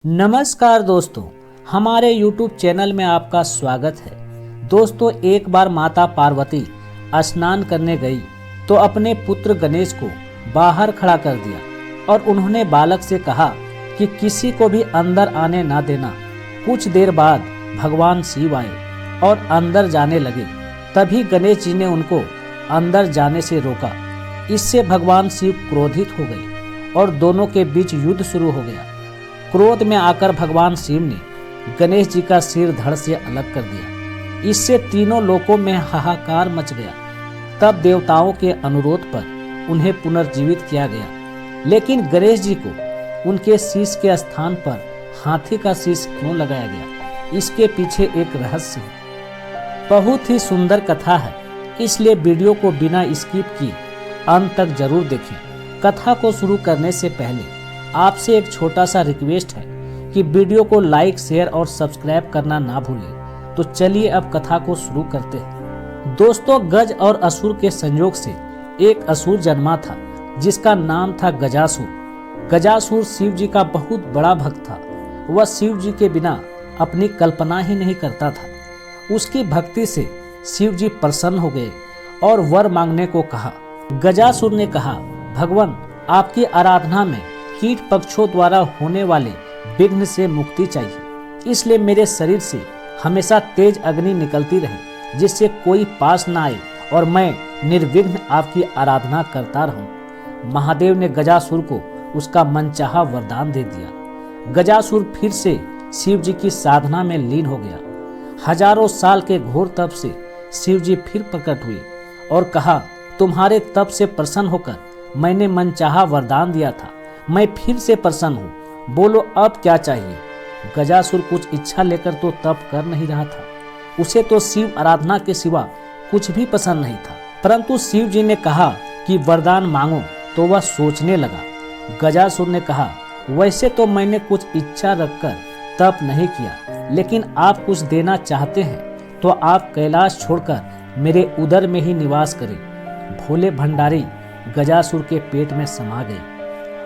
नमस्कार दोस्तों, हमारे YouTube चैनल में आपका स्वागत है। दोस्तों, एक बार माता पार्वती स्नान करने गई तो अपने पुत्र गणेश को बाहर खड़ा कर दिया और उन्होंने बालक से कहा कि किसी को भी अंदर आने ना देना। कुछ देर बाद भगवान शिव आए और अंदर जाने लगे। तभी गणेश जी ने उनको अंदर जाने से रोका। इससे भगवान शिव क्रोधित हो गए और दोनों के बीच युद्ध शुरू हो गया। क्रोध में आकर भगवान शिव ने गणेश जी का सिर धड़ से अलग कर दिया। इससे तीनों लोकों में हाहाकार मच गया। तब देवताओं के अनुरोध पर उन्हें पुनर्जीवित किया गया, लेकिन गणेश जी को उनके शीश के स्थान पर हाथी का शीश क्यों लगाया गया, इसके पीछे एक रहस्य है। बहुत ही सुंदर कथा है, इसलिए वीडियो को बिना स्किप किए अंत तक जरूर देखें। कथा को शुरू करने से पहले आपसे एक छोटा सा रिक्वेस्ट है कि वीडियो को लाइक, शेयर और सब्सक्राइब करना ना भूलें। तो चलिए अब कथा को शुरू करते हैं। दोस्तों, गज और असुर के संयोग से एक असुर जन्मा था जिसका नाम था गजासुर। गजासुर शिव जी का बहुत बड़ा भक्त था। वह शिव जी के बिना अपनी कल्पना ही नहीं करता था। उसकी भक्ति से शिव जी प्रसन्न हो गए और वर मांगने को कहा। गजासुर ने कहा, भगवान, आपकी आराधना में कीट पक्षों द्वारा होने वाले विघ्न से मुक्ति चाहिए, इसलिए मेरे शरीर से हमेशा तेज अग्नि निकलती रहे, जिससे कोई पास न आए और मैं निर्विघ्न आपकी आराधना करता रहूं। महादेव ने गजासुर को उसका मनचाहा वरदान दे दिया। गजासुर फिर से शिव जी की साधना में लीन हो गया। हजारों साल के घोर तप से शिव जी फिर प्रकट हुए और कहा, तुम्हारे तप से प्रसन्न होकर मैंने मनचाहा वरदान दिया था, मैं फिर से प्रसन्न हूँ, बोलो अब क्या चाहिए। गजासुर कुछ इच्छा लेकर तो तप कर नहीं रहा था। उसे तो शिव आराधना के सिवा कुछ भी पसंद नहीं था, परंतु शिव जी ने कहा कि वरदान मांगो तो वह सोचने लगा। गजासुर ने कहा, वैसे तो मैंने कुछ इच्छा रखकर तप नहीं किया, लेकिन आप कुछ देना चाहते हैं तो आप कैलाश छोड़कर मेरे उदर में ही निवास करें। भोले भंडारी गजासुर के पेट में समा गए।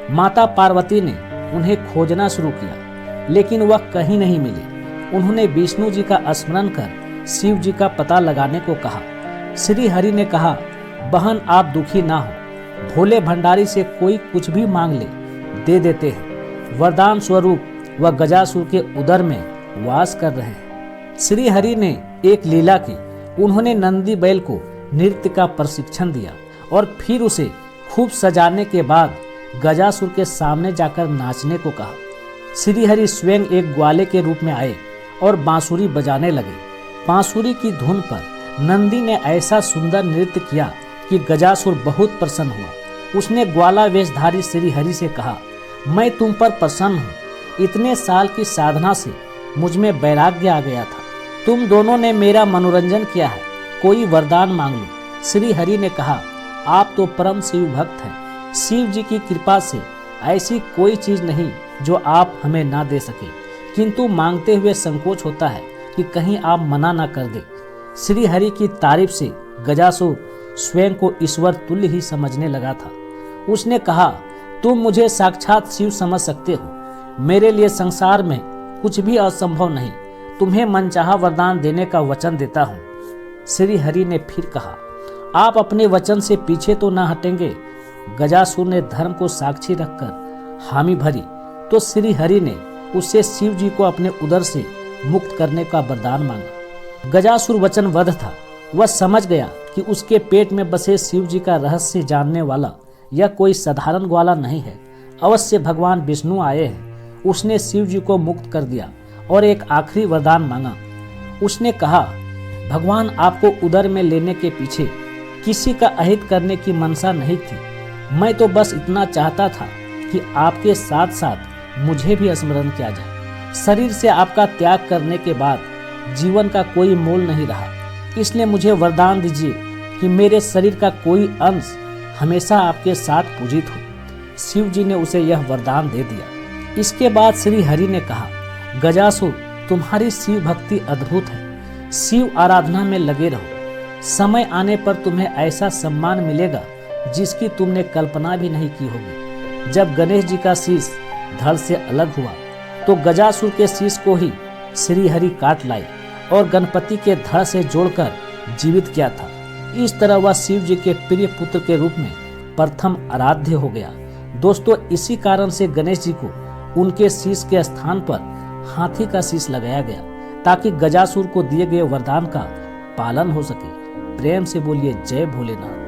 माता पार्वती ने उन्हें खोजना शुरू किया, लेकिन वह कहीं नहीं मिले। उन्होंने विष्णु जी का स्मरण कर शिव जी का पता लगाने को कहा। श्री हरि ने कहा, बहन आप दुखी ना हो, भोले भंडारी से कोई कुछ भी मांग ले, दे देते हैं। वरदान स्वरूप वह गजासुर के उदर में वास कर रहे हैं। श्री हरि ने एक लीला की। उन्होंने नंदी बैल को नृत्य का प्रशिक्षण दिया और फिर उसे खूब सजाने के बाद गजासुर के सामने जाकर नाचने को कहा। श्री हरि स्वयं एक ग्वाले के रूप में आए और बांसुरी बजाने लगे। बांसुरी की धुन पर नंदी ने ऐसा सुंदर नृत्य किया कि गजासुर बहुत प्रसन्न हुआ। उसने ग्वाला वेशधारी श्री हरि से कहा, मैं तुम पर प्रसन्न हूँ। इतने साल की साधना से मुझ में वैराग्य आ गया था। तुम दोनों ने मेरा मनोरंजन किया है, कोई वरदान मांग लो। श्री हरि ने कहा, आप तो परम शिव भक्त हैं। शिव जी की कृपा से ऐसी कोई चीज नहीं जो आप हमें ना दे सके, किंतु मांगते हुए संकोच होता है कि कहीं आप मना ना कर दे। श्री हरि की तारीफ से गजासुर स्वयं को ईश्वर तुल्य ही समझने लगा था। उसने कहा, तुम मुझे साक्षात शिव समझ सकते हो, मेरे लिए संसार में कुछ भी असंभव नहीं। तुम्हें मनचाहा वरदान देने का वचन देता हूँ। श्री हरि ने फिर कहा, आप अपने वचन से पीछे तो ना हटेंगे। गजासुर ने धर्म को साक्षी रखकर हामी भरी तो श्री हरि ने उससे शिव जी को अपने उदर से मुक्त करने का वरदान मांगा। गजासुर वचनबद्ध था। वह समझ गया कि उसके पेट में बसे शिव जी का रहस्य जानने वाला यह कोई साधारण ग्वाला नहीं है, अवश्य भगवान विष्णु आए हैं। उसने शिव जी को मुक्त कर दिया और एक आखिरी वरदान मांगा। उसने कहा, भगवान, आपको उदर में लेने के पीछे किसी का अहित करने की मनसा नहीं थी। मैं तो बस इतना चाहता था कि आपके साथ साथ मुझे भी स्मरण किया जाए। शरीर से आपका त्याग करने के बाद जीवन का कोई मोल नहीं रहा, इसलिए मुझे वरदान दीजिए कि मेरे शरीर का कोई अंश हमेशा आपके साथ पूजित हो। शिव जी ने उसे यह वरदान दे दिया। इसके बाद श्री हरि ने कहा, गजासुर, तुम्हारी शिव भक्ति अद्भुत है, शिव आराधना में लगे रहो। समय आने पर तुम्हें ऐसा सम्मान मिलेगा जिसकी तुमने कल्पना भी नहीं की होगी। जब गणेश जी का शीश धड़ से अलग हुआ तो गजासुर के शीश को ही श्री हरि काट लाए और गणपति के धड़ से जोड़कर जीवित किया था। इस तरह वह शिव जी के प्रिय पुत्र के रूप में प्रथम आराध्य हो गया। दोस्तों, इसी कारण से गणेश जी को उनके शीश के स्थान पर हाथी का शीश लगाया गया, ताकि गजासुर को दिए गए वरदान का पालन हो सके। प्रेम से बोलिए जय भोलेनाथ।